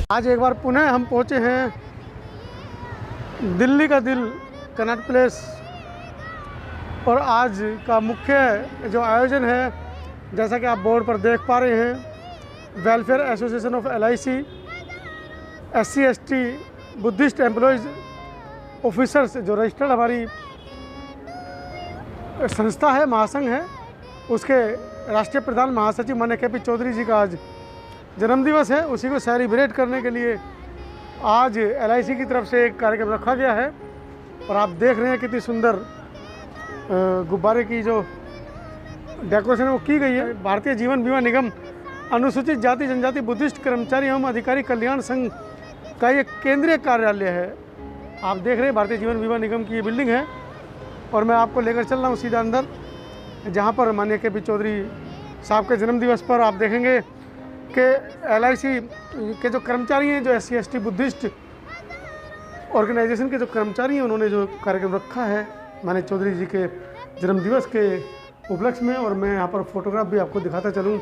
आज एक बार पुनः हम पहुंचे हैं दिल्ली का दिल कनॉट प्लेस। और आज का मुख्य जो आयोजन है, जैसा कि आप बोर्ड पर देख पा रहे हैं, welfare association of LIC SC/ST Buddhist employees officers जो रजिस्टर्ड हमारी संस्था है, महासंघ है, उसके राष्ट्रीय प्रधान महासचिव माननीय KP चौधरी जी का आज जन्मदिवस है। उसी को सेलिब्रेट करने के लिए आज LIC की तरफ से एक कार्यक्रम रखा गया है। और आप देख रहे हैं कितनी सुंदर गुब्बारे की जो डेकोरेशन वो की गई है। भारतीय जीवन बीमा निगम अनुसूचित जाति जनजाति बुद्धिस्ट कर्मचारी एवं अधिकारी कल्याण संघ का ये केंद्रीय कार्यालय है। आप देख रहे हैं भारतीय जीवन बीमा निगम की ये बिल्डिंग है। और मैं आपको लेकर चल रहा हूँ सीधा अंदर, जहाँ पर माननीय KP चौधरी साहब के जन्मदिवस पर आप देखेंगे कि LIC के जो कर्मचारी हैं, जो SC/ST बुद्धिस्ट ऑर्गेनाइजेशन के जो कर्मचारी हैं, उन्होंने जो कार्यक्रम रखा है माननीय चौधरी जी के जन्मदिवस के उपलक्ष्य में। और मैं यहाँ पर फोटोग्राफ भी आपको दिखाता चलूँ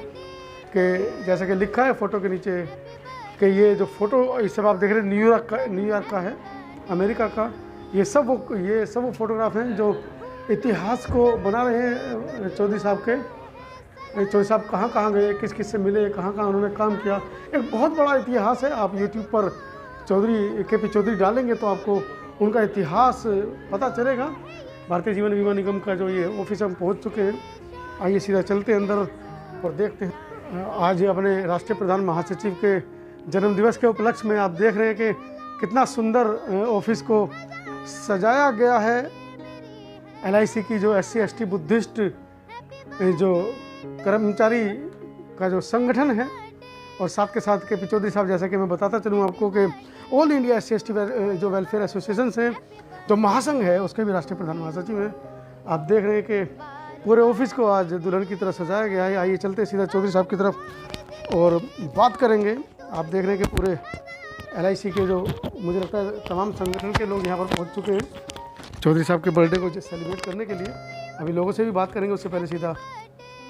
कि जैसा कि लिखा है फ़ोटो के नीचे कि ये जो फ़ोटो इस सब आप देख रहे हैं न्यूयॉर्क का है, अमेरिका का। ये सब वो फोटोग्राफ हैं जो इतिहास को बना रहे हैं। चौधरी साहब कहाँ गए, किस किस से मिले, कहाँ उन्होंने काम किया, एक बहुत बड़ा इतिहास है। आप YouTube पर KP चौधरी डालेंगे तो आपको उनका इतिहास पता चलेगा। भारतीय जीवन बीमा निगम का जो ये ऑफिस हम पहुँच चुके हैं। आइए सीधा चलते हैं अंदर और देखते हैं। आज अपने राष्ट्रीय प्रधान महासचिव के जन्मदिवस के उपलक्ष्य में आप देख रहे हैं कि कितना सुंदर ऑफिस को सजाया गया है। LIC की जो SC/ST बुद्धिस्ट जो कर्मचारी का जो संगठन है, और साथ के साथ KP चौधरी साहब, जैसा कि मैं बताता चलूँ आपको कि ऑल इंडिया SC/ST जो वेलफेयर एसोसिएशन हैं, जो महासंघ है, उसके भी राष्ट्रीय प्रधान महासचिव हैं। आप देख रहे हैं कि पूरे ऑफिस को आज दुल्हन की तरह सजाया गया है। आइए चलते सीधा चौधरी साहब की तरफ और बात करेंगे। आप देख रहे हैं कि पूरे LIC के जो मुझे लगता है तमाम संगठन के लोग यहाँ पर पहुँच चुके हैं चौधरी साहब के बर्थडे को सेलिब्रेट करने के लिए। अभी लोगों से भी बात करेंगे, उससे पहले सीधा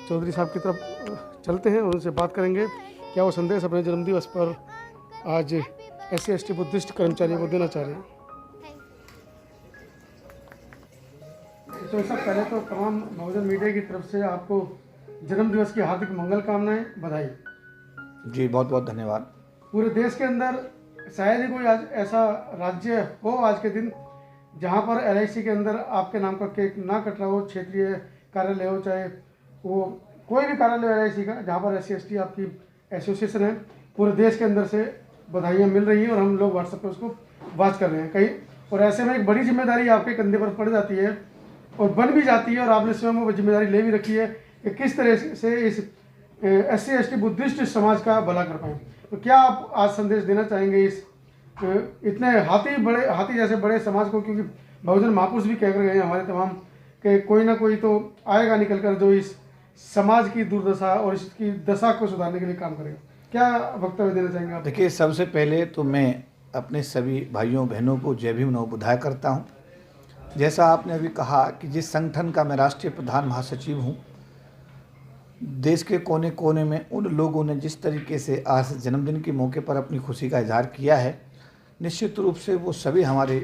चौधरी साहब की तरफ चलते हैं और उनसे बात करेंगे क्या वो संदेश अपने जन्मदिवस पर आज SC/ST बुद्धिस्ट कर्मचारियों को देना चाह रहे हैं। तो सब पहले तो तमाम बहुजन मीडिया की तरफ से आपको जन्मदिवस की हार्दिक मंगल कामनाएं, बधाई। जी बहुत बहुत धन्यवाद। पूरे देश के अंदर शायद ही कोई आज ऐसा राज्य हो आज के दिन जहां पर LIC के अंदर आपके नाम का केक ना कट रहा हो। क्षेत्रीय कार्यालय हो, चाहे वो कोई भी कार्यालय LIC का, जहां पर SC/ST आपकी एसोसिएशन है, पूरे देश के अंदर से बधाइयाँ मिल रही हैं और हम लोग व्हाट्सएप पर उसको वाच कर रहे हैं कहीं। और ऐसे में एक बड़ी जिम्मेदारी आपके कंधे पर पड़ जाती है और बन भी जाती है, और आपने स्वयं वो जिम्मेदारी ले भी रखी है कि किस तरह से इस SC/ST बुद्धिस्ट समाज का भला कर पाएँ। तो क्या आप आज संदेश देना चाहेंगे इस इतने हाथी जैसे बड़े समाज को, क्योंकि बहुजन महापुरुष भी कह कर गए हैं हमारे तमाम कि कोई ना कोई तो आएगा निकल कर जो इस समाज की दुर्दशा और इसकी दशा को सुधारने के लिए काम करेगा। क्या वक्तव्य देना चाहेंगे आप? देखिए, सबसे पहले तो मैं अपने सभी भाइयों बहनों को जय भीम नमो बुधाय करता हूँ। जैसा आपने अभी कहा कि जिस संगठन का मैं राष्ट्रीय प्रधान महासचिव हूँ, देश के कोने कोने में उन लोगों ने जिस तरीके से आज जन्मदिन के मौके पर अपनी खुशी का इजहार किया है, निश्चित रूप से वो सभी हमारे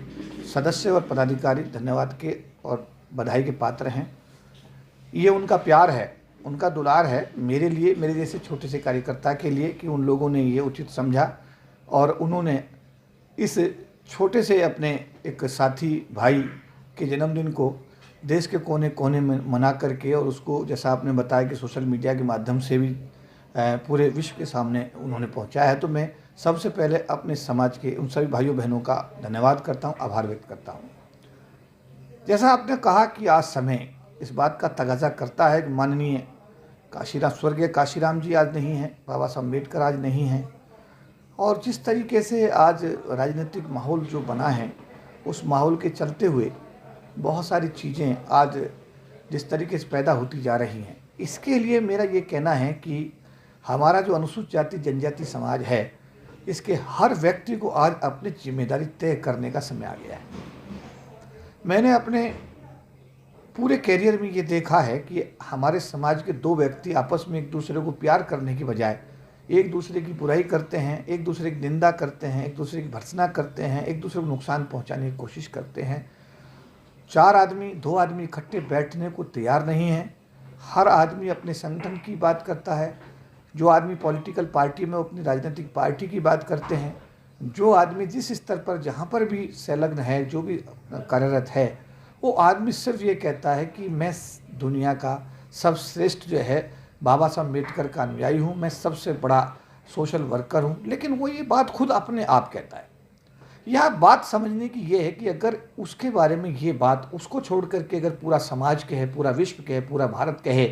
सदस्य और पदाधिकारी धन्यवाद के और बधाई के पात्र हैं। ये उनका प्यार है, उनका दुलार है मेरे लिए, मेरे जैसे छोटे से कार्यकर्ता के लिए, कि उन लोगों ने ये उचित समझा और उन्होंने इस छोटे से अपने एक साथी भाई के जन्मदिन को देश के कोने कोने में मना करके, और उसको जैसा आपने बताया कि सोशल मीडिया के माध्यम से भी पूरे विश्व के सामने उन्होंने पहुंचाया है। तो मैं सबसे पहले अपने समाज के उन सभी भाइयों बहनों का धन्यवाद करता हूं, आभार व्यक्त करता हूं। जैसा आपने कहा कि आज समय इस बात का तगाजा करता है कि माननीय स्वर्गीय काशीराम जी आज नहीं हैं, बाबा साहब अम्बेडकर आज नहीं हैं, और जिस तरीके से आज राजनीतिक माहौल जो बना है, उस माहौल के चलते हुए बहुत सारी चीज़ें आज जिस तरीके से पैदा होती जा रही हैं, इसके लिए मेरा ये कहना है कि हमारा जो अनुसूचित जाति जनजाति समाज है, इसके हर व्यक्ति को आज अपनी जिम्मेदारी तय करने का समय आ गया है। मैंने अपने पूरे कैरियर में ये देखा है कि हमारे समाज के दो व्यक्ति आपस में एक दूसरे को प्यार करने की बजाय एक दूसरे की बुराई करते हैं, एक दूसरे की निंदा करते हैं, एक दूसरे की भर्त्सना करते हैं, एक दूसरे को नुकसान पहुंचाने की कोशिश करते हैं। 4 आदमी 2 आदमी इकट्ठे बैठने को तैयार नहीं हैं। हर आदमी अपने संगठन की बात करता है। जो आदमी पॉलिटिकल पार्टी में अपनी राजनीतिक पार्टी की बात करते हैं, जो आदमी जिस स्तर पर जहाँ पर भी संलग्न है, जो भी कार्यरत है, वो आदमी सिर्फ ये कहता है कि मैं दुनिया का सर्वश्रेष्ठ जो है बाबा साहब अम्बेडकर का अनुयायी हूँ, मैं सबसे बड़ा सोशल वर्कर हूँ। लेकिन वो ये बात खुद अपने आप कहता है। यह बात समझने की ये है कि अगर उसके बारे में ये बात उसको छोड़ करके अगर पूरा समाज कहे, पूरा विश्व कहे, पूरा भारत कहे,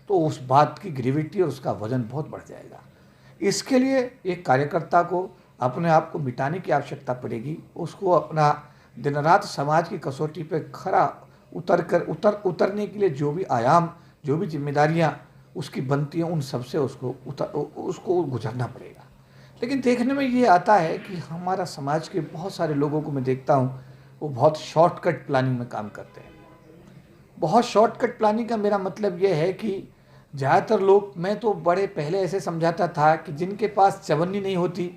तो उस बात की ग्रेविटी और उसका वजन बहुत बढ़ जाएगा। इसके लिए एक कार्यकर्ता को अपने आप को मिटाने की आवश्यकता पड़ेगी। उसको अपना दिन रात समाज की कसौटी पे खरा उतरने के लिए जो भी आयाम, जो भी जिम्मेदारियां उसकी बनती हैं, उन सबसे उसको गुजरना पड़ेगा। लेकिन देखने में ये आता है कि हमारा समाज के बहुत सारे लोगों को मैं देखता हूँ, वो बहुत शॉर्टकट प्लानिंग में काम करते हैं। बहुत शॉर्टकट प्लानिंग का मेरा मतलब ये है कि ज़्यादातर लोग, मैं तो बड़े पहले ऐसे समझाता था कि जिनके पास चवन्नी नहीं होती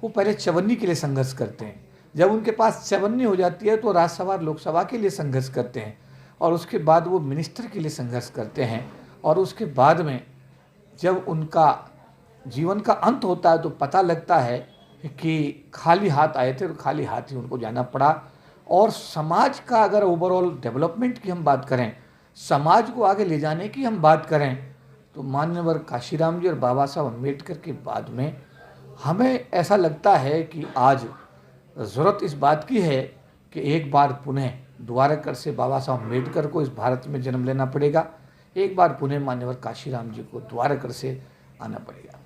वो पहले चवन्नी के लिए संघर्ष करते हैं। जब उनके पास चवन्नी हो जाती है तो राज्यसभा लोकसभा के लिए संघर्ष करते हैं, और उसके बाद वो मिनिस्टर के लिए संघर्ष करते हैं, और उसके बाद में जब उनका जीवन का अंत होता है तो पता लगता है कि खाली हाथ आए थे और खाली हाथ ही उनको जाना पड़ा। और समाज का अगर ओवरऑल डेवलपमेंट की हम बात करें, समाज को आगे ले जाने की हम बात करें, तो मान्यवर काशीराम जी और बाबा साहब अम्बेडकर के बाद में हमें ऐसा लगता है कि आज ज़रूरत इस बात की है कि एक बार पुनः दोबारा कर से बाबा साहब अम्बेडकर को इस भारत में जन्म लेना पड़ेगा। एक बार पुनः मान्यवर काशीराम जी को दोबारा कर से आना पड़ेगा।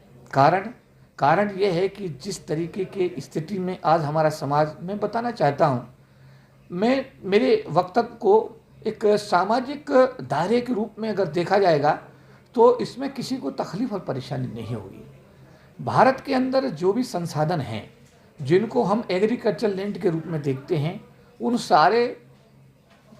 कारण ये है कि जिस तरीके की स्थिति में आज हमारा समाज, मैं बताना चाहता हूँ, मैं मेरे वक्तव्य को एक सामाजिक दायरे के रूप में अगर देखा जाएगा तो इसमें किसी को तकलीफ और परेशानी नहीं होगी। भारत के अंदर जो भी संसाधन हैं, जिनको हम एग्रीकल्चर लैंड के रूप में देखते हैं, उन सारे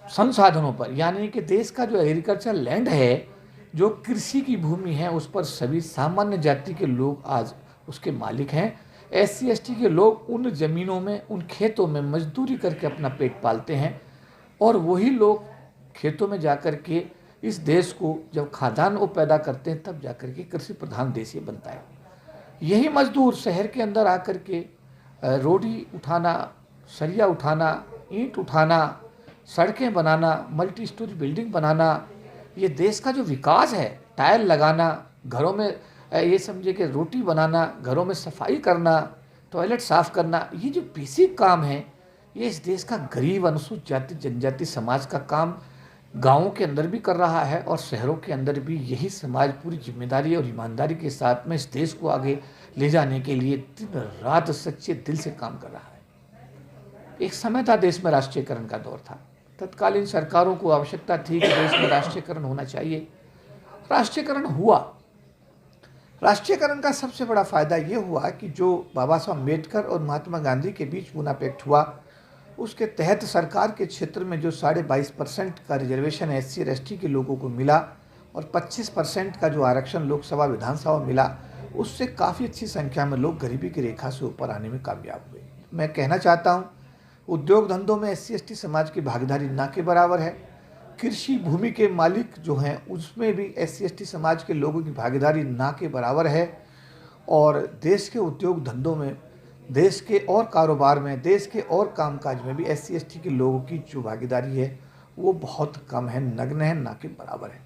संसाधनों पर, यानी कि देश का जो एग्रीकल्चर लैंड है, जो कृषि की भूमि है, उस पर सभी सामान्य जाति के लोग आज उसके मालिक हैं। SC ST के लोग उन ज़मीनों में, उन खेतों में मजदूरी करके अपना पेट पालते हैं, और वही लोग खेतों में जाकर के इस देश को जब खाद्यान्न वो पैदा करते हैं, तब जाकर के कृषि प्रधान देश ये बनता है। यही मजदूर शहर के अंदर आकर के रोडी उठाना, सरिया उठाना, ईंट उठाना, सड़कें बनाना, मल्टी स्टोरी बिल्डिंग बनाना, ये देश का जो विकास है, टाइल लगाना, घरों में ये समझे कि रोटी बनाना, घरों में सफाई करना, टॉयलेट साफ़ करना, ये जो बेसिक काम है, ये इस देश का गरीब अनुसूचित जाति जनजाति समाज का काम गाँवों के अंदर भी कर रहा है, और शहरों के अंदर भी यही समाज पूरी जिम्मेदारी और ईमानदारी के साथ में इस देश को आगे ले जाने के लिए दिन रात सच्चे दिल से काम कर रहा है। एक समय था देश में राष्ट्रीयकरण का दौर था। तत्कालीन सरकारों को आवश्यकता थी कि देश में राष्ट्रीयकरण होना चाहिए। राष्ट्रीयकरण हुआ। राष्ट्रीयकरण का सबसे बड़ा फायदा ये हुआ कि जो बाबा साहब अम्बेडकर और महात्मा गांधी के बीच पूना पैक्ट हुआ, उसके तहत सरकार के क्षेत्र में जो 22.5% का रिजर्वेशन SC और ST के लोगों को मिला, और 25% का जो आरक्षण लोकसभा विधानसभा में मिला, उससे काफ़ी अच्छी संख्या में लोग गरीबी की रेखा से ऊपर आने में कामयाब हुए। मैं कहना चाहता हूँ, उद्योग धंधों में SC ST समाज की भागीदारी ना के बराबर है। कृषि भूमि के मालिक जो हैं, उसमें भी SC ST समाज के लोगों की भागीदारी ना के बराबर है। और देश के उद्योग धंधों में, देश के और कारोबार में, देश के और कामकाज में भी SC ST के लोगों की जो भागीदारी है वो बहुत कम है, नगण्य है, ना के बराबर है।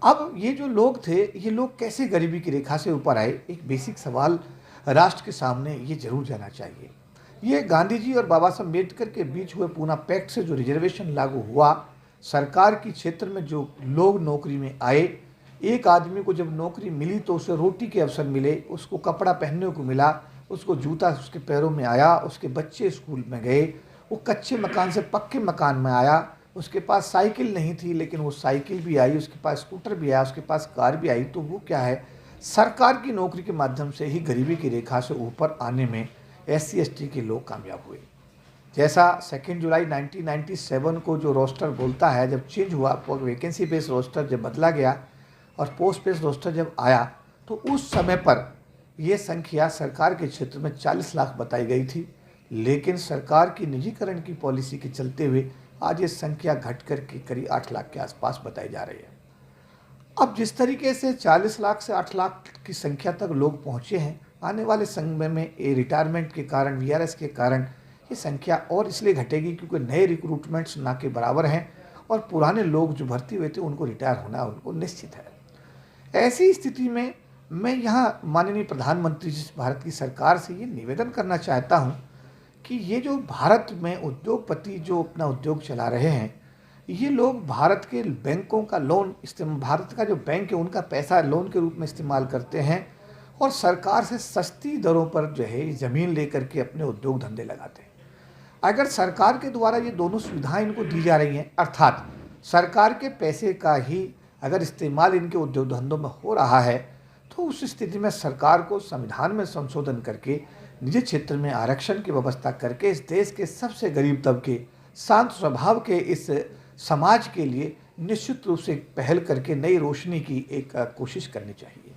अब ये जो लोग थे, ये लोग कैसे गरीबी की रेखा से ऊपर आए, एक बेसिक सवाल राष्ट्र के सामने ये जरूर जाना चाहिए। ये गांधी जी और बाबा साहब अम्बेडकर के बीच हुए पूना पैक्ट से जो रिजर्वेशन लागू हुआ, सरकार के क्षेत्र में जो लोग नौकरी में आए, एक आदमी को जब नौकरी मिली तो उसे रोटी के अवसर मिले, उसको कपड़ा पहनने को मिला, उसको जूता उसके पैरों में आया, उसके बच्चे स्कूल में गए, वो कच्चे मकान से पक्के मकान में आया, उसके पास साइकिल नहीं थी लेकिन वो साइकिल भी आई, उसके पास स्कूटर भी आया, उसके पास कार भी आई। तो वो क्या है, सरकार की नौकरी के माध्यम से ही गरीबी की रेखा से ऊपर आने में SC ST के लोग कामयाब हुए। जैसा 2 जुलाई 1997 को जो रोस्टर बोलता है, जब चेंज हुआ, वैकेंसी बेस्ड रोस्टर जब बदला गया और पोस्ट बेस्ड रोस्टर जब आया, तो उस समय पर ये संख्या सरकार के क्षेत्र में 40 लाख बताई गई थी, लेकिन सरकार की निजीकरण की पॉलिसी के चलते हुए आज ये संख्या घट कर के करीब 8 लाख के आसपास बताई जा रही है। अब जिस तरीके से 40 लाख से 8 लाख की संख्या तक लोग पहुंचे हैं, आने वाले समय में ये रिटायरमेंट के कारण, वीआरएस के कारण ये संख्या और इसलिए घटेगी क्योंकि नए रिक्रूटमेंट्स ना के बराबर हैं और पुराने लोग जो भर्ती हुए थे उनको रिटायर होना उनको निश्चित है। ऐसी स्थिति में मैं यहाँ माननीय प्रधानमंत्री जी भारत की सरकार से ये निवेदन करना चाहता हूँ कि ये जो भारत में उद्योगपति जो अपना उद्योग चला रहे हैं, ये लोग भारत के बैंकों का लोन भारत का जो बैंक है उनका पैसा लोन के रूप में इस्तेमाल करते हैं और सरकार से सस्ती दरों पर जो है ज़मीन लेकर के अपने उद्योग धंधे लगाते हैं। अगर सरकार के द्वारा ये दोनों सुविधाएं इनको दी जा रही हैं, अर्थात सरकार के पैसे का ही अगर इस्तेमाल इनके उद्योग धंधों में हो रहा है, तो उस स्थिति में सरकार को संविधान में संशोधन करके निजी क्षेत्र में आरक्षण की व्यवस्था करके इस देश के सबसे गरीब तबके, शांत स्वभाव के इस समाज के लिए निश्चित रूप से पहल करके नई रोशनी की एक कोशिश करनी चाहिए।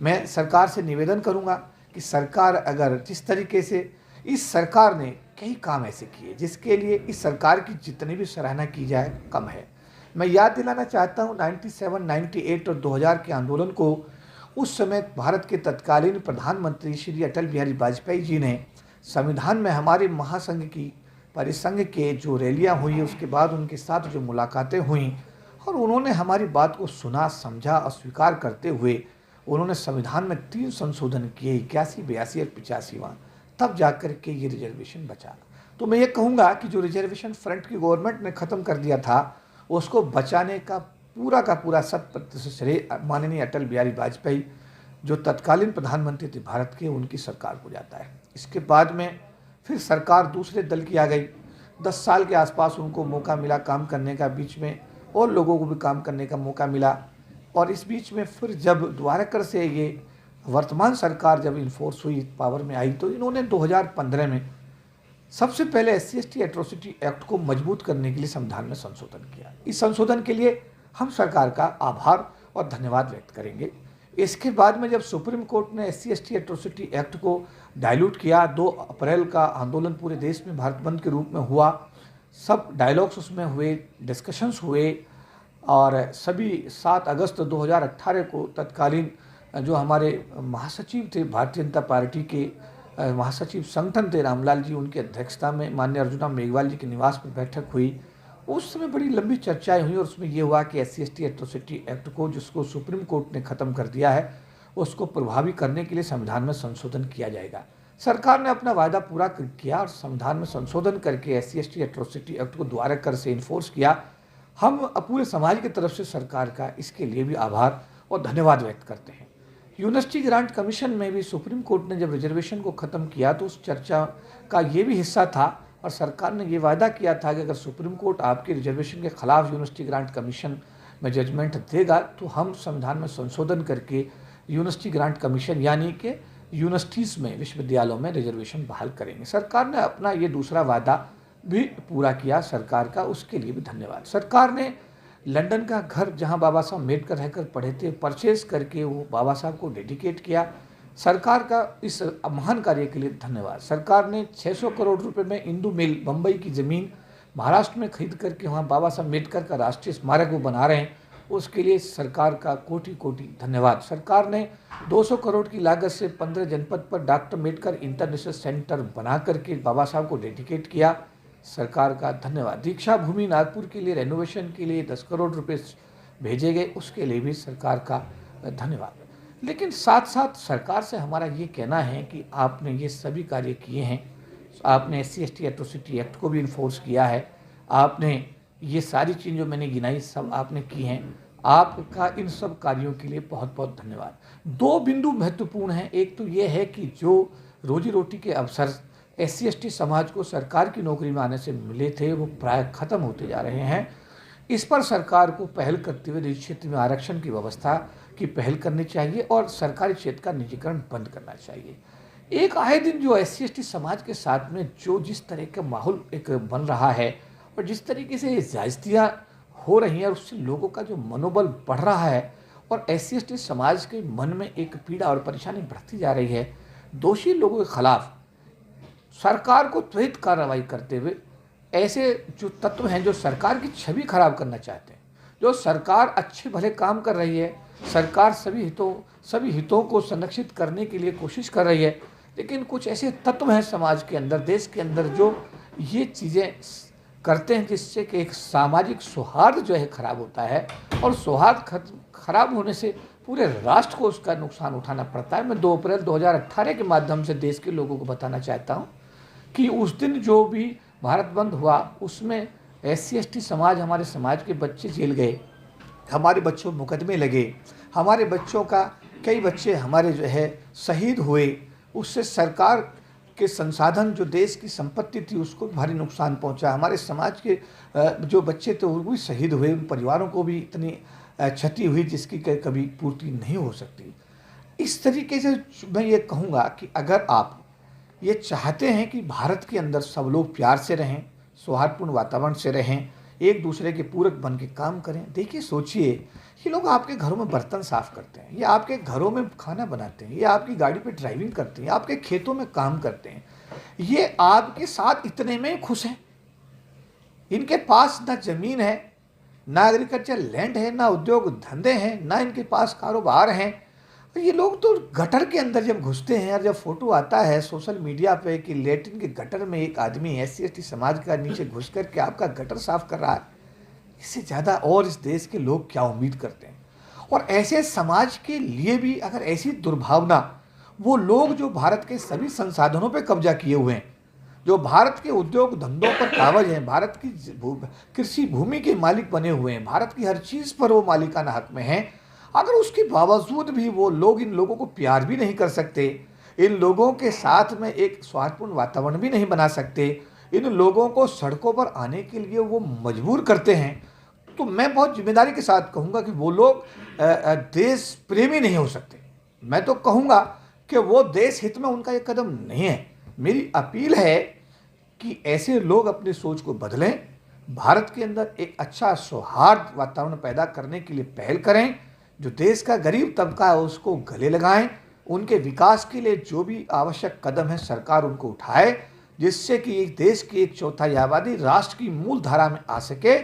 मैं सरकार से निवेदन करूंगा कि सरकार अगर जिस तरीके से इस सरकार ने कई काम ऐसे किए जिसके लिए इस सरकार की जितनी भी सराहना की जाए कम है। मैं याद दिलाना चाहता हूँ 97, 98 और 2000 के आंदोलन को उस समय भारत के तत्कालीन प्रधानमंत्री श्री अटल बिहारी वाजपेयी जी ने संविधान में हमारे महासंघ की परिसंघ के जो रैलियां हुई उसके बाद उनके साथ जो मुलाकातें हुई और उन्होंने हमारी बात को सुना, समझा और स्वीकार करते हुए उन्होंने संविधान में 3 संशोधन किए, 81, 82 और 85वां, तब जाकर के ये रिजर्वेशन बचा। तो मैं ये कहूँगा कि जो रिजर्वेशन फ्रंट की गवर्नमेंट ने ख़त्म कर दिया था उसको बचाने का पूरा 100% श्रेय माननीय अटल बिहारी वाजपेयी जो तत्कालीन प्रधानमंत्री थे भारत के, उनकी सरकार को जाता है। इसके बाद में फिर सरकार दूसरे दल की आ गई। 10 साल के आसपास उनको मौका मिला काम करने का, बीच में और लोगों को भी काम करने का मौका मिला और इस बीच में फिर जब द्वारकर से ये वर्तमान सरकार जब इन्फोर्स हुई, पावर में आई, तो इन्होंने 2015 में सबसे पहले SC/ST एट्रोसिटी एक्ट को मजबूत करने के लिए संविधान में संशोधन किया। इस संशोधन के लिए हम सरकार का आभार और धन्यवाद व्यक्त करेंगे। इसके बाद में जब सुप्रीम कोर्ट ने SC/ST एट्रोसिटी एक्ट को डाइल्यूट किया, 2 अप्रैल का आंदोलन पूरे देश में भारत बंद के रूप में हुआ, सब डायलॉग्स उसमें हुए, डिस्कशंस हुए और सभी 7 अगस्त 2018 को तत्कालीन जो हमारे महासचिव थे भारतीय जनता पार्टी के महासचिव संगठन थे रामलाल जी, उनकी अध्यक्षता में माननीय अर्जुना मेघवाल जी के निवास पर बैठक हुई। उस समय बड़ी लंबी चर्चाएं हुई और उसमें ये हुआ कि SC/ST एट्रोसिटी एक्ट को जिसको सुप्रीम कोर्ट ने ख़त्म कर दिया है उसको प्रभावी करने के लिए संविधान में संशोधन किया जाएगा। सरकार ने अपना वायदा पूरा किया और संविधान में संशोधन करके SC/ST एट्रोसिटी एक्ट को द्वारकर से इन्फोर्स किया। हम पूरे समाज की तरफ से सरकार का इसके लिए भी आभार और धन्यवाद व्यक्त करते हैं। यूनिवर्सिटी ग्रांट कमीशन में भी सुप्रीम कोर्ट ने जब रिजर्वेशन को ख़त्म किया तो उस चर्चा का ये भी हिस्सा था और सरकार ने ये वादा किया था कि अगर सुप्रीम कोर्ट आपके रिजर्वेशन के खिलाफ यूनिवर्सिटी ग्रांट कमीशन में जजमेंट देगा तो हम संविधान में संशोधन करके यूनिवर्सिटी ग्रांट कमीशन यानी कि यूनिवर्सिटीज़ में, विश्वविद्यालयों में रिजर्वेशन बहाल करेंगे। सरकार ने अपना ये दूसरा वादा भी पूरा किया, सरकार का उसके लिए भी धन्यवाद। सरकार ने लंदन का घर जहां बाबा साहब अम्बेडकर रहकर पढ़े थे परचेज करके वो बाबा साहब को डेडिकेट किया। सरकार का इस महान कार्य के लिए धन्यवाद। सरकार ने 600 करोड़ रुपए में इंदू मिल बम्बई की ज़मीन महाराष्ट्र में खरीद करके वहाँ बाबा साहब अम्बेडकर का राष्ट्रीय स्मारक वो बना रहे हैं, उसके लिए सरकार का कोटि कोटि धन्यवाद। सरकार ने 200 करोड़ की लागत से 15 जनपद पर डॉक्टर अम्बेडकर इंटरनेशनल सेंटर बना करके बाबा साहब को डेडिकेट किया, सरकार का धन्यवाद। दीक्षा भूमि नागपुर के लिए रेनोवेशन के लिए 10 करोड़ रुपए भेजे गए, उसके लिए भी सरकार का धन्यवाद। लेकिन साथ साथ सरकार से हमारा ये कहना है कि आपने ये सभी कार्य किए हैं, आपने SC/ST एट्रोसिटी एक्ट को भी इन्फोर्स किया है, आपने ये सारी चीज़ जो मैंने गिनाई सब आपने की हैं, आपका इन सब कार्यों के लिए बहुत बहुत धन्यवाद। 2 बिंदु महत्वपूर्ण हैं। एक तो ये है कि जो रोजी रोटी के अवसर SC/ST समाज को सरकार की नौकरी में आने से मिले थे वो प्राय खत्म होते जा रहे हैं। इस पर सरकार को पहल करते हुए निजी क्षेत्र में आरक्षण की व्यवस्था की पहल करनी चाहिए और सरकारी क्षेत्र का निजीकरण बंद करना चाहिए। एक आए दिन जो SC/ST समाज के साथ में जो जिस तरह का माहौल एक बन रहा है और जिस तरीके से ज्यादतियाँ हो रही हैं और उससे लोगों का जो मनोबल बढ़ रहा है और SC/ST समाज के मन में एक पीड़ा और परेशानी बढ़ती जा रही है। दोषी लोगों के खिलाफ सरकार को त्वरित कार्रवाई करते हुए ऐसे जो तत्व हैं जो सरकार की छवि खराब करना चाहते हैं, जो सरकार अच्छे भले काम कर रही है, सरकार सभी हितों को संरक्षित करने के लिए कोशिश कर रही है, लेकिन कुछ ऐसे तत्व हैं समाज के अंदर, देश के अंदर, जो ये चीज़ें करते हैं जिससे कि एक सामाजिक सौहार्द जो है खराब होता है, और सौहार्द खराब होने से पूरे राष्ट्र को उसका नुकसान उठाना पड़ता है। मैं 2 अप्रैल 2018 के माध्यम से देश के लोगों को बताना चाहता हूँ कि उस दिन जो भी भारत बंद हुआ उसमें SC/ST समाज, हमारे समाज के बच्चे जेल गए, हमारे बच्चों मुकदमे लगे, हमारे बच्चों का कई बच्चे हमारे जो है शहीद हुए। उससे सरकार के संसाधन, जो देश की संपत्ति थी, उसको भारी नुकसान पहुंचा। हमारे समाज के जो बच्चे थे वो भी शहीद हुए, उन परिवारों को भी इतनी क्षति हुई जिसकी कभी पूर्ति नहीं हो सकती। इस तरीके से मैं ये कहूँगा कि अगर आप ये चाहते हैं कि भारत के अंदर सब लोग प्यार से रहें, सौहार्दपूर्ण वातावरण से रहें, एक दूसरे के पूरक बन के काम करें। देखिए, सोचिए, ये लोग आपके घरों में बर्तन साफ करते हैं, ये आपके घरों में खाना बनाते हैं, ये आपकी गाड़ी पे ड्राइविंग करते हैं, आपके खेतों में काम करते हैं, ये आपके साथ इतने में खुश हैं। इनके पास ना ज़मीन है, ना एग्रीकल्चर लैंड है, ना उद्योग धंधे हैं, ना इनके पास कारोबार हैं। ये लोग तो गटर के अंदर जब घुसते हैं और जब फोटो आता है सोशल मीडिया पे कि लेट्रिन के गटर में एक आदमी SC/ST समाज का नीचे घुस कर के आपका गटर साफ कर रहा है, इससे ज़्यादा और इस देश के लोग क्या उम्मीद करते हैं। और ऐसे समाज के लिए भी अगर ऐसी दुर्भावना, वो लोग जो भारत के सभी संसाधनों पर कब्जा किए हुए हैं, जो भारत के उद्योग धंधों पर काबज हैं, भारत की कृषि भूमि के मालिक बने हुए हैं, भारत की हर चीज़ पर वो मालिकाना हक में हैं, अगर उसके बावजूद भी वो लोग इन लोगों को प्यार भी नहीं कर सकते, इन लोगों के साथ में एक सौहार्दपूर्ण वातावरण भी नहीं बना सकते, इन लोगों को सड़कों पर आने के लिए वो मजबूर करते हैं, तो मैं बहुत जिम्मेदारी के साथ कहूँगा कि वो लोग देश प्रेमी नहीं हो सकते। मैं तो कहूँगा कि वो देश हित में उनका ये कदम नहीं है। मेरी अपील है कि ऐसे लोग अपनी सोच को बदलें, भारत के अंदर एक अच्छा सौहार्द वातावरण पैदा करने के लिए पहल करें, जो देश का गरीब तबका है उसको गले लगाएं, उनके विकास के लिए जो भी आवश्यक कदम है सरकार उनको उठाए, जिससे कि एक देश की 1/4 आबादी राष्ट्र की मूल धारा में आ सके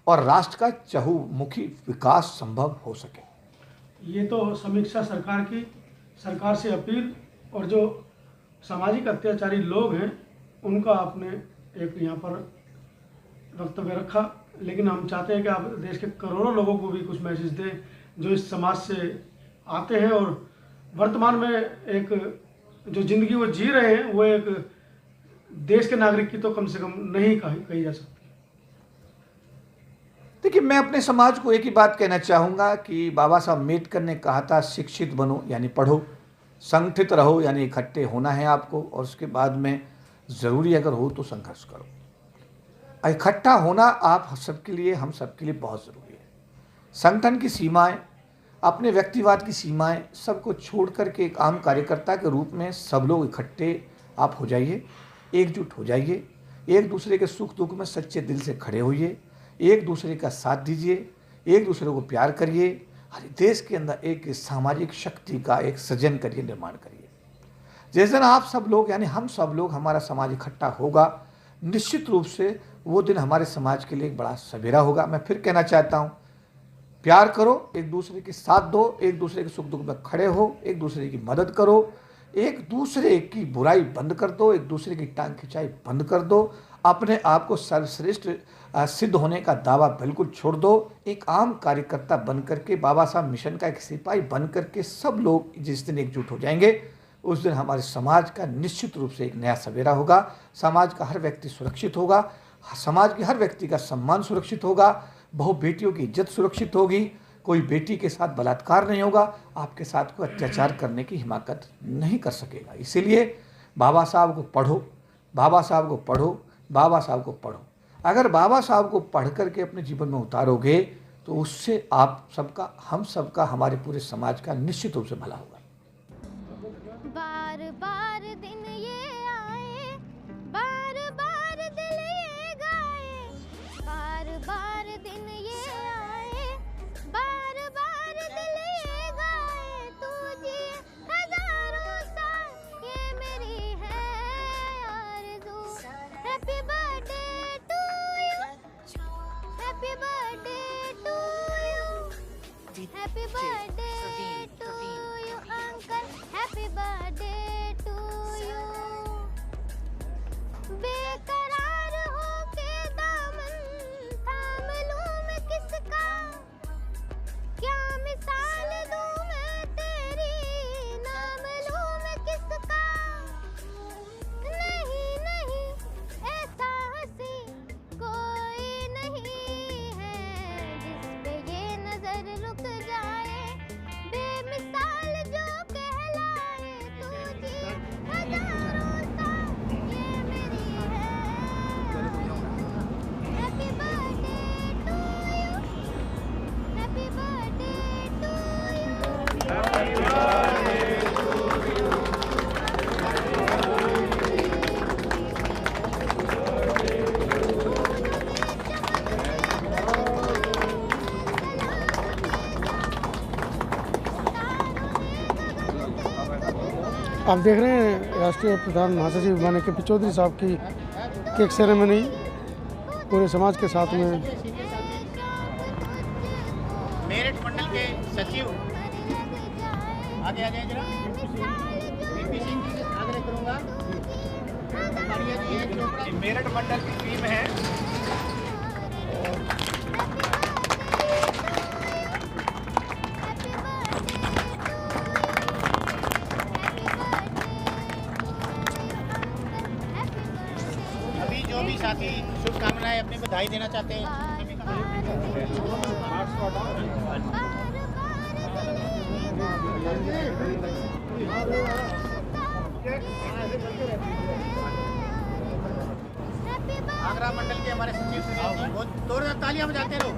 और राष्ट्र का चहुमुखी विकास संभव हो सके। ये तो समीक्षा सरकार से अपील, और जो सामाजिक अत्याचारी लोग हैं उनका आपने एक यहाँ पर वक्तव्य रखा, लेकिन हम चाहते हैं कि आप देश के करोड़ों लोगों को भी कुछ मैसेज दें जो इस समाज से आते हैं और वर्तमान में एक जो ज़िंदगी वो जी रहे हैं वो एक देश के नागरिक की तो कम से कम नहीं कही जा सकती। देखिए, मैं अपने समाज को एक ही बात कहना चाहूँगा कि बाबा साहब अम्बेडकर ने कहा था, शिक्षित बनो यानी पढ़ो, संगठित रहो यानी इकट्ठे होना है आपको, और उसके बाद में ज़रूरी अगर हो तो संघर्ष करो। इकट्ठा होना आप सबके लिए, हम सबके लिए बहुत ज़रूरी है। संगठन की सीमाएं, अपने व्यक्तिवाद की सीमाएं सबको छोड़ करके एक आम कार्यकर्ता के रूप में सब लोग इकट्ठे आप हो जाइए, एकजुट हो जाइए, एक दूसरे के सुख दुख में सच्चे दिल से खड़े होइए, एक दूसरे का साथ दीजिए, एक दूसरे को प्यार करिए, हर देश के अंदर एक सामाजिक शक्ति का एक सृजन करिए, निर्माण करिए। जिस दिन आप सब लोग यानी हम सब लोग, हमारा समाज इकट्ठा होगा, निश्चित रूप से वो दिन हमारे समाज के लिए एक बड़ा सवेरा होगा। मैं फिर कहना चाहता हूँ, प्यार करो, एक दूसरे के साथ दो, एक दूसरे के सुख दुख में खड़े हो, एक दूसरे की मदद करो, एक दूसरे की बुराई बंद कर दो, एक दूसरे की टांग खिंचाई बंद कर दो, अपने आप को सर्वश्रेष्ठ सिद्ध होने का दावा बिल्कुल छोड़ दो। एक आम कार्यकर्ता बन करके, बाबा साहब मिशन का एक सिपाही बन करके सब लोग जिस दिन एकजुट हो जाएंगे, उस दिन हमारे समाज का निश्चित रूप से एक नया सवेरा होगा। समाज का हर व्यक्ति सुरक्षित होगा, समाज के हर व्यक्ति का सम्मान सुरक्षित होगा, बहु बेटियों की इज्जत सुरक्षित होगी, कोई बेटी के साथ बलात्कार नहीं होगा, आपके साथ कोई अत्याचार करने की हिमाकत नहीं कर सकेगा। इसीलिए बाबा साहब को पढ़ो, बाबा साहब को पढ़ो, बाबा साहब को पढ़ो। अगर बाबा साहब को पढ़ करके अपने जीवन में उतारोगे तो उससे आप सबका, हम सबका, हमारे पूरे समाज का निश्चित रूप से भला होगा। बार बार दिन ये आए, बार बार दिल ये गाए, बार बार दिन ये आए, बार बार दिल ये आप देख रहे हैं राष्ट्रीय प्रधान महासचिव माननीय के पी चौधरी साहब की केक सेरेमनी पूरे समाज के साथ में। मेरठ मंडल के सचिव आगे आ जाए जरा। वीपी सिंह जी से आग्रह करूंगा। मेरठ मंडल की टीम है। अभी जो भी साथी शुभकामनाएं अपनी बधाई देना चाहते हैं सभी का आगरा मंडल के हमारे सचिव सुनील जी बहुत जोरदार तालियां बजाते रहो।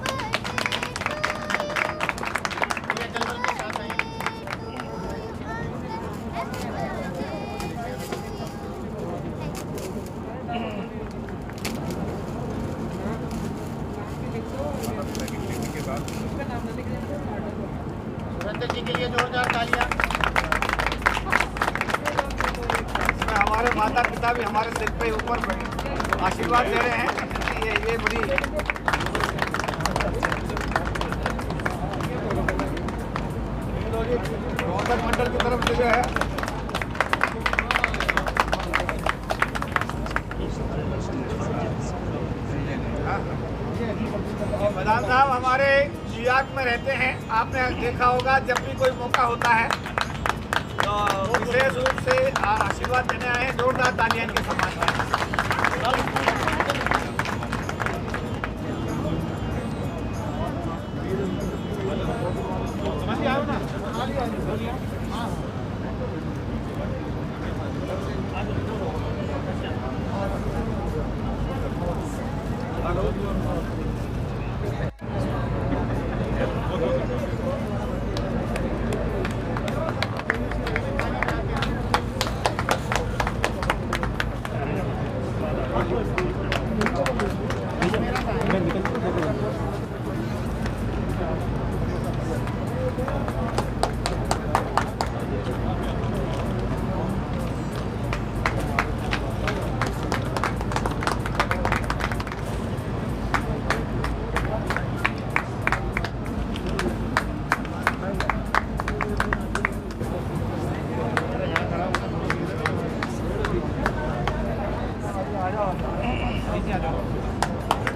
ये जलवल के साथ आइए। सुरेंद्र जी के लिए जोरदार तालियां। इसमें हमारे माता पिता भी हमारे सिर पे ऊपर आशीर्वाद दे रहे हैं। ये बड़ी रोहतक मंडल की तरफ से जो है प्रधान साहब हमारे न्यूयॉर्क में रहते हैं। आपने देखा होगा जब भी कोई मौका होता है तो विशेष रूप से आशीर्वाद देने आए हैं। जोरदार तालियां के सम्मान में।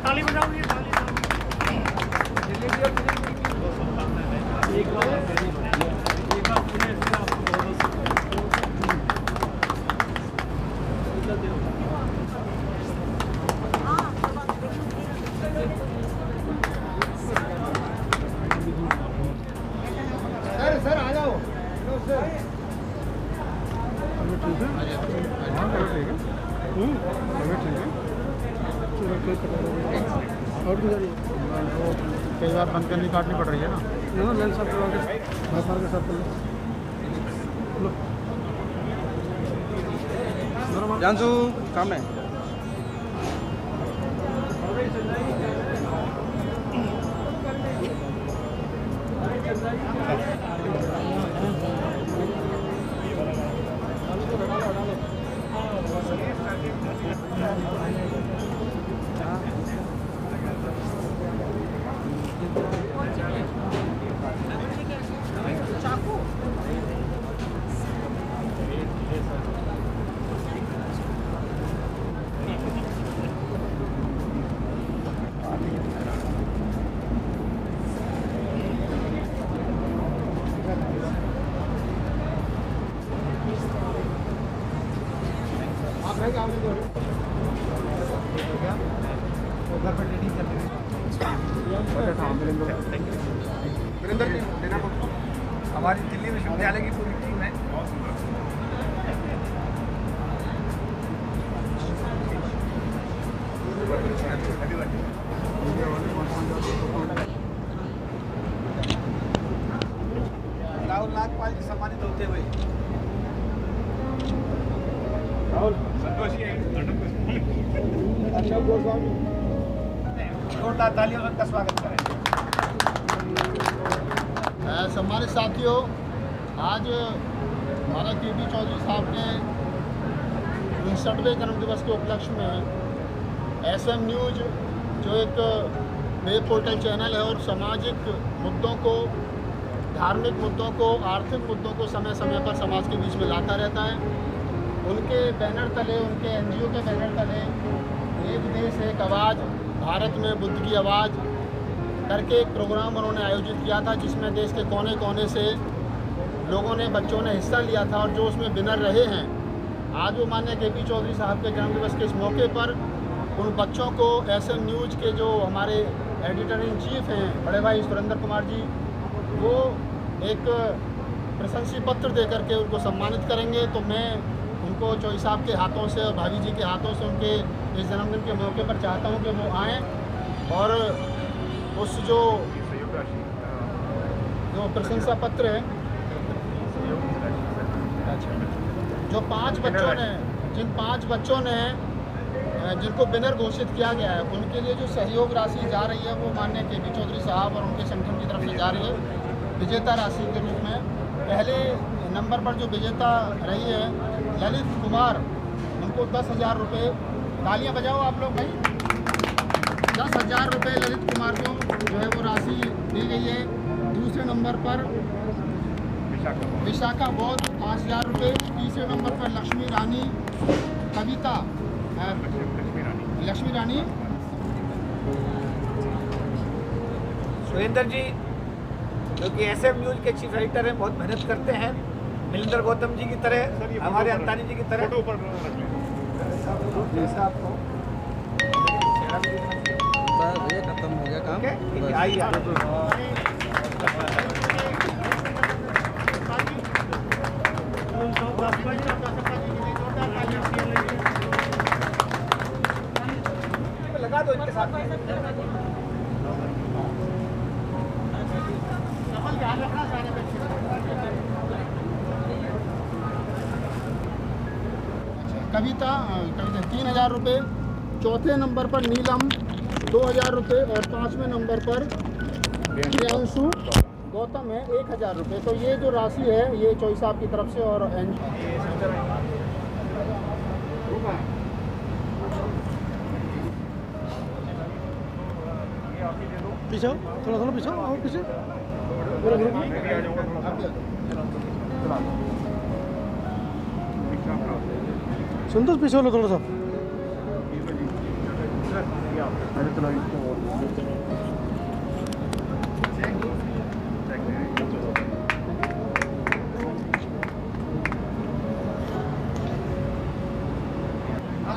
ताली बजाओ। सर आ जाओ। ठीक है, और कई बार बंद करनी काटनी पड़ रही है ना। लेंस साफ करवा के भाई मार के साफ कर लो। जानसू सामने हमारी दिल्ली विश्वविद्यालय की पूरी टीम है। राहुल नागपाल जी सम्मानित होते हुए जोरदार तालियों से उनका स्वागत करें। सम्मानित साथियों, आज हमारा के.पी. चौधरी साहब के 59वें जन्मदिवस के उपलक्ष्य में SM न्यूज़ जो एक वेब पोर्टल चैनल है और सामाजिक मुद्दों को, धार्मिक मुद्दों को, आर्थिक मुद्दों को समय समय पर समाज के बीच में लाता रहता है, उनके बैनर तले, उनके NGO के बैनर तले एक देश एक आवाज़, भारत में बुद्ध की आवाज़ करके एक प्रोग्राम उन्होंने आयोजित किया था, जिसमें देश के कोने कोने से लोगों ने, बच्चों ने हिस्सा लिया था और जो उसमें विनर रहे हैं, आज वो माननीय के.पी. चौधरी साहब के जन्मदिवस के इस मौके पर उन बच्चों को SM न्यूज़ के जो हमारे एडिटर इन चीफ हैं बड़े भाई सुरेंद्र कुमार जी, वो एक प्रशंसी पत्र दे करके उनको सम्मानित करेंगे। तो मैं उनको चौधरी साहब के हाथों से और भाभी जी के हाथों से उनके इस जन्मदिन के मौके पर चाहता हूँ कि वो आएँ और उस जो प्रशंसा पत्र है, जो 5 बच्चों ने, जिन 5 बच्चों ने जिनको विनर घोषित किया गया है, उनके लिए जो सहयोग राशि जा रही है वो माननीय के.पी. चौधरी साहब और उनके संगठन की तरफ से जा रही है विजेता राशि के रूप में। पहले नंबर पर जो विजेता रही है ललित कुमार, उनको 10,000 रुपये, तालियां बजाओ आप लोग भाई, 10,000 रुपये ललित कुमार को जो है वो राशि दी गई है। दूसरे नंबर पर विशाखा बौद्ध 5,000 रुपये। तीसरे नंबर पर लक्ष्मी रानी कविता, लक्ष्मी रानी सुरेंद्र जी जो कि SM न्यूज़ के चीफ एडिटर हैं, बहुत मेहनत करते हैं, मिलिंदर गौतम जी की तरह, हमारे अंतानी जी की तरह। जैसा आपको ये खत्म हो गया काम। ठीक है, आइए लगा दो इनके साथ। कविता 3,000 रुपये। चौथे नंबर पर नीलम 2,000 रुपये और 5वें नंबर पर प्रियांशु गौतम है 1,000 रुपये। तो ये जो राशि है ये चौधरी साहब की तरफ से और पीछे आओ, थोड़ा पीछे आओ, और पीछे पूरा ग्रुप में। संतोष पीछे हो लो थोड़ा सा।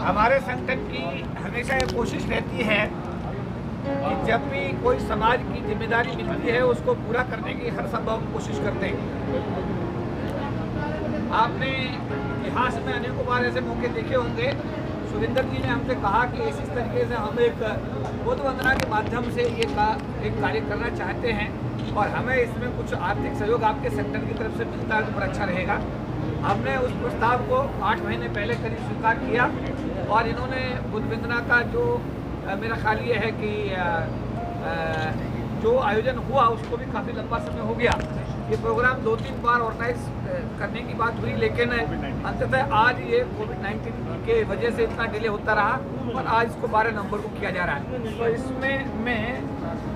हमारे संगठन की हमेशा ये कोशिश रहती है कि जब भी कोई समाज की जिम्मेदारी मिलती है उसको पूरा करने की हर संभव कोशिश करते हैं। आपने इतिहास में अनेकों बार ऐसे मौके देखे होंगे। सुरेंद्र जी ने हमसे कहा कि इस तरीके से हम एक बुद्ध वंदना के माध्यम से एक कार्य करना चाहते हैं और हमें इसमें कुछ आर्थिक सहयोग आपके संगठन की तरफ से मिलता है तो बड़ा अच्छा रहेगा। हमने उस प्रस्ताव को 8 महीने पहले करीब स्वीकार किया और इन्होंने बुद्ध वंदना का जो मेरा ख्याल ये है कि जो आयोजन हुआ उसको भी काफ़ी लंबा समय हो गया। ये प्रोग्राम 2-3 बार ऑर्गेनाइज करने की बात हुई, लेकिन अंततः आज ये कोविड-19 के वजह से इतना डिले होता रहा और आज इसको 12 नवंबर को किया जा रहा है। तो इसमें मैं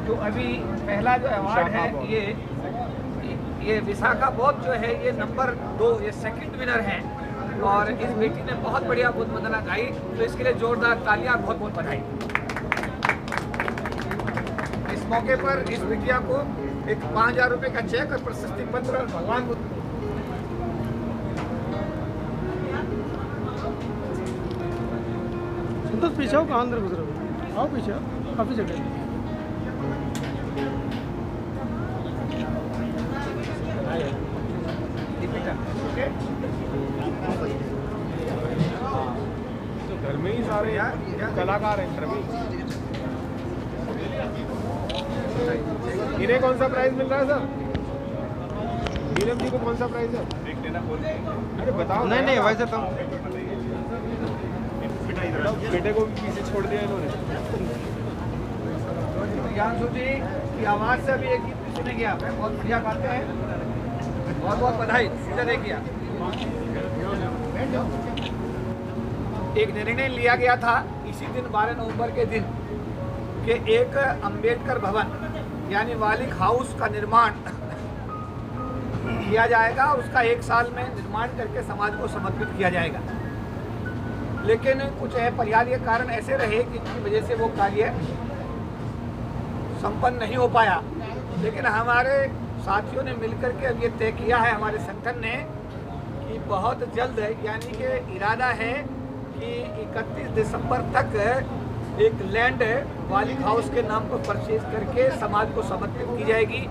जो अभी पहला जो अवार्ड है ये विशाखा बौद्ध जो है ये नंबर 2, ये सेकंड विनर हैं और इस बेटी ने बहुत बढ़िया बुद्ध वंदना गाई, तो इसके लिए जोरदार तालियां, बहुत बहुत बधाई। इस मौके पर इस बिटिया को एक 5,000 रुपये का चेक और प्रशस्ति पत्र भगवान बुद्ध। संतोष पीछे आओ, कहाँ अंदर गुजरे आओ, पीछे आओ, काफ़ी जगह तो घर में ही सारे कलाकार हैं घर में। इन्हें कौन सा प्राइज मिल रहा है सर? नीलम जी को कौन सा प्राइज है? अरे बताओ। नहीं वैसे तो बेटे को भी पीछे छोड़ दिया इन्होंने। प्रियांशु जी की आवाज़ से अभी एक गीत सुनेंगे आप, बहुत बढ़िया गाते हैं, बहुत बहुत बधाई। सीधा देखिए आप। एक निर्णय लिया गया था इसी दिन 12 नवंबर के दिन कि एक अंबेडकर भवन यानी वालिक हाउस का निर्माण किया जाएगा। उसका 1 साल में निर्माण करके समाज को समर्पित किया जाएगा। लेकिन कुछ अपरिहार्य कारण ऐसे रहे जिनकी वजह से वो कार्य संपन्न नहीं हो पाया। लेकिन हमारे साथियों ने मिलकर के अब ये तय किया है, हमारे संगठन ने, कि बहुत जल्द यानी कि इरादा है कि 31 दिसंबर तक एक लैंड वालिक हाउस के नाम पर परचेज करके समाज को समर्पित की जाएगी।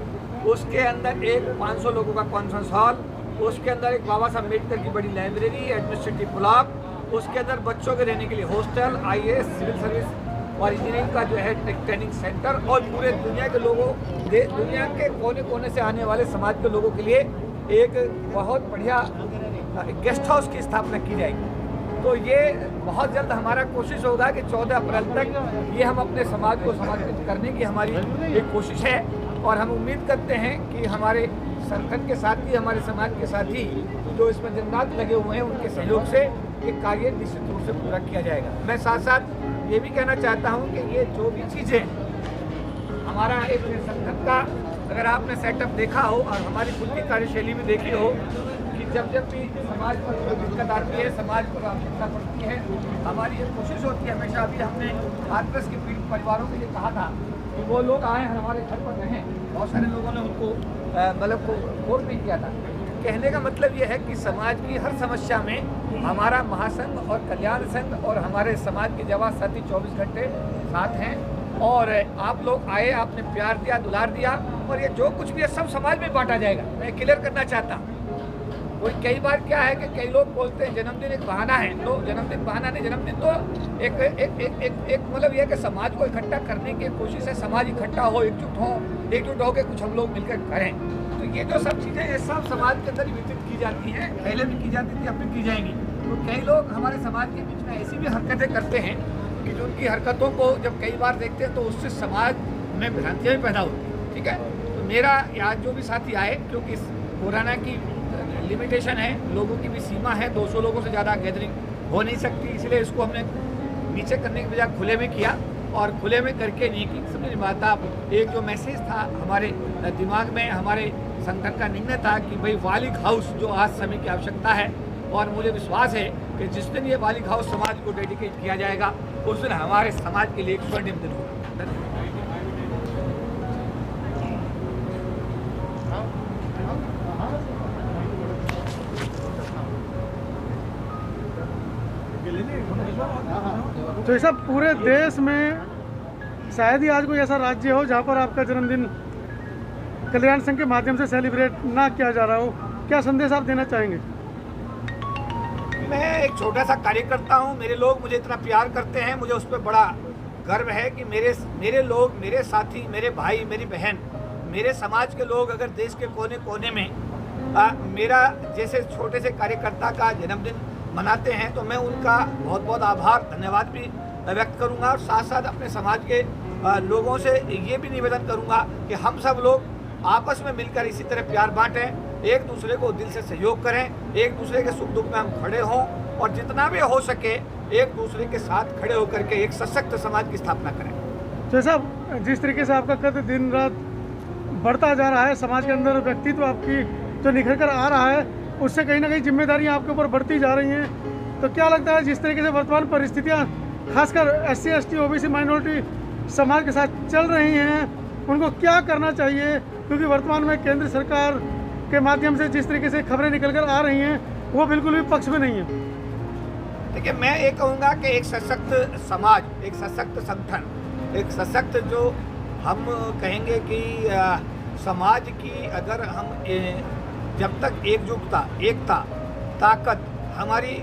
उसके अंदर एक 500 लोगों का कॉन्फ्रेंस हॉल, उसके अंदर एक बाबा साहब अम्बेडकर की बड़ी लाइब्रेरी, एडमिनिस्ट्रेटिव ब्लॉक, उसके अंदर बच्चों के रहने के लिए हॉस्टल, IAS, सिविल सर्विस और इंजीनियरिंग का जो है ट्रेनिंग सेंटर, और पूरे दुनिया के लोगों, दुनिया के कोने कोने से आने वाले समाज के लोगों के लिए एक बहुत बढ़िया गेस्ट हाउस की स्थापना की जाएगी। तो ये बहुत जल्द हमारा कोशिश होगा कि 14 अप्रैल तक ये हम अपने समाज को समर्पित करने की हमारी एक कोशिश है। और हम उम्मीद करते हैं कि हमारे संगठन के साथ ही, हमारे समाज के साथ ही जो इसमें दिन रात लगे हुए हैं, उनके सहयोग से ये कार्य निश्चित रूप से पूरा किया जाएगा। मैं साथ साथ ये भी कहना चाहता हूँ कि ये जो भी चीज़ें हमारा एक संगठन का अगर आपने सेटअप देखा हो और हमारी खुद की कार्यशैली भी देखी हो कि जब भी समाज पर कोई दिक्कत आती है, समाज को आवश्यकता पड़ती है, हमारी ये कोशिश होती है हमेशा। अभी हमने हाथरस के पीड़ित परिवारों के लिए कहा था कि वो लोग आए हमारे घर पर रहें। बहुत सारे लोगों ने उनको मतलब को वोट भी किया था। कहने का मतलब ये है कि समाज की हर समस्या में हमारा महासंघ और कल्याण संघ और हमारे समाज के जवान साथी 24 घंटे साथ हैं। और आप लोग आए, आपने प्यार दिया, दुलार दिया, और ये जो कुछ भी है सब समाज में बांटा जाएगा। मैं क्लियर करना चाहता हूँ। कोई कई बार क्या है कि कई लोग बोलते हैं जन्मदिन एक बहाना है। तो जन्मदिन बहाना नहीं, जन्मदिन तो एक मतलब यह है कि समाज को इकट्ठा करने की कोशिश है। समाज इकट्ठा हो, एकजुट हो के कुछ हम लोग मिलकर करें। तो ये जो सब चीज़ें ये सब समाज के अंदर विकसित की जाती हैं, पहले भी की जाती थी, अब भी की जाएंगी। तो कई लोग हमारे समाज के बीच में ऐसी भी हरकतें करते हैं कि जो उनकी हरकतों को जब कई बार देखते हैं तो उससे समाज में भ्रांतियाँ भी पैदा होती हैं। ठीक है, तो मेरा आज जो भी साथी आए, क्योंकि कोरोना की लिमिटेशन है, लोगों की भी सीमा है, 200 लोगों से ज़्यादा गैदरिंग हो नहीं सकती, इसलिए इसको हमने नीचे करने की बजाय खुले में किया। और खुले में करके नहीं की, समझ बात था। एक जो मैसेज था हमारे दिमाग में, हमारे संगठन का निर्णय था कि भाई वालिक हाउस जो आज समय की आवश्यकता है, और मुझे विश्वास है कि जिस दिन ये वालिक हाउस समाज को डेडिकेट किया जाएगा उस दिन हमारे समाज के लिए एक स्वर्णिम दिन होगा। तो ये सब पूरे देश में शायद ही आज कोई ऐसा राज्य हो जहाँ पर आपका जन्मदिन कल्याण संघ के माध्यम से सेलिब्रेट ना किया जा रहा हो। क्या संदेश आप देना चाहेंगे? मैं एक छोटा सा कार्यकर्ता हूँ, मेरे लोग मुझे इतना प्यार करते हैं, मुझे उस पर बड़ा गर्व है कि मेरे लोग, मेरे साथी, मेरे भाई, मेरी बहन, मेरे समाज के लोग अगर देश के कोने कोने में मेरा जैसे छोटे से कार्यकर्ता का जन्मदिन मनाते हैं तो मैं उनका बहुत बहुत आभार, धन्यवाद भी व्यक्त करूंगा। और साथ साथ अपने समाज के लोगों से ये भी निवेदन करूंगा कि हम सब लोग आपस में मिलकर इसी तरह प्यार बांटें, एक दूसरे को दिल से सहयोग करें, एक दूसरे के सुख दुख में हम खड़े हों, और जितना भी हो सके एक दूसरे के साथ खड़े होकर के एक सशक्त समाज की स्थापना करें। जैसा जिस तरीके से आपका कद दिन रात बढ़ता जा रहा है, समाज के अंदर व्यक्तित्व आपकी जो निखर कर आ रहा है, उससे कहीं ना कहीं जिम्मेदारियां आपके ऊपर बढ़ती जा रही हैं। तो क्या लगता है जिस तरीके से वर्तमान परिस्थितियां खासकर SC ST OBC माइनॉरिटी समाज के साथ चल रही हैं, उनको क्या करना चाहिए? क्योंकि वर्तमान में केंद्र सरकार के माध्यम से जिस तरीके से खबरें निकल कर आ रही हैं वो बिल्कुल भी पक्ष में नहीं है। देखिए, मैं ये कहूँगा कि एक सशक्त समाज, एक सशक्त संगठन, एक सशक्त जो हम कहेंगे कि समाज की अगर हम जब तक एकजुटता, एकता, ताकत हमारी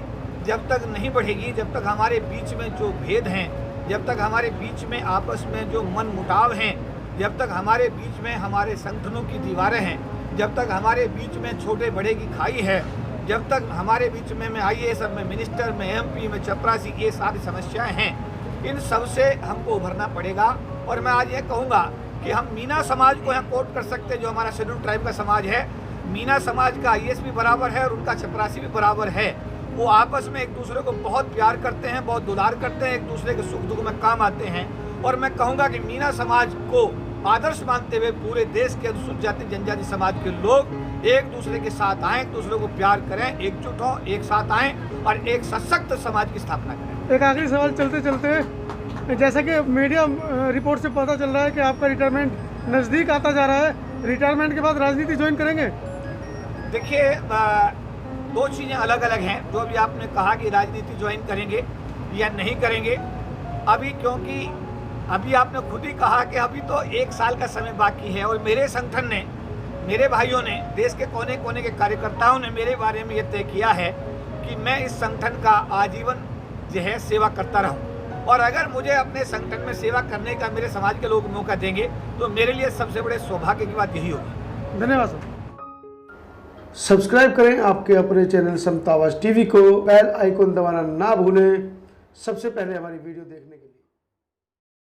जब तक नहीं बढ़ेगी, जब तक हमारे बीच में जो भेद हैं, जब तक हमारे बीच में आपस में जो मन मुटाव हैं, जब तक हमारे बीच में हमारे संगठनों की दीवारें हैं, जब तक हमारे बीच में छोटे बड़े की खाई है, जब तक हमारे बीच में IAS में मिनिस्टर में MP में चपरासी, ये सारी समस्याएं हैं, इन सब से हमको उभरना पड़ेगा। और मैं आज ये कहूँगा कि हम मीना समाज को यहाँ कोट कर सकते हैं, जो हमारा शेड्यूल ट्राइब का समाज है, मीना समाज का आईएएस भी बराबर है और उनका चपरासी भी बराबर है। वो आपस में एक दूसरे को बहुत प्यार करते हैं, बहुत दुलार करते हैं, एक दूसरे के सुख दुख में काम आते हैं। और मैं कहूँगा कि मीना समाज को आदर्श मानते हुए पूरे देश के अनुसूचित जाति जनजाति समाज के लोग एक दूसरे के साथ आएँ, एक दूसरे को प्यार करें, एकजुट हों, एक साथ आएँ और एक सशक्त समाज की स्थापना करें। एक आखिरी सवाल चलते चलते, जैसा कि मीडिया रिपोर्ट से पता चल रहा है कि आपका रिटायरमेंट नज़दीक आता जा रहा है, रिटायरमेंट के बाद राजनीति ज्वाइन करेंगे? देखिए, दो चीज़ें अलग अलग हैं। जो अभी आपने कहा कि राजनीति ज्वाइन करेंगे या नहीं करेंगे, अभी क्योंकि अभी आपने खुद ही कहा कि अभी तो 1 साल का समय बाकी है और मेरे संगठन ने, मेरे भाइयों ने, देश के कोने कोने के कार्यकर्ताओं ने मेरे बारे में ये तय किया है कि मैं इस संगठन का आजीवन जो है सेवा करता रहूं। और अगर मुझे अपने संगठन में सेवा करने का मेरे समाज के लोग मौका देंगे तो मेरे लिए सबसे बड़े सौभाग्य की बात यही होगी। धन्यवाद सर। सब्सक्राइब करें आपके अपने चैनल समता आवाज़ टीवी को, बेल आइकन दबाना ना भूलें सबसे पहले हमारी वीडियो देखने के लिए।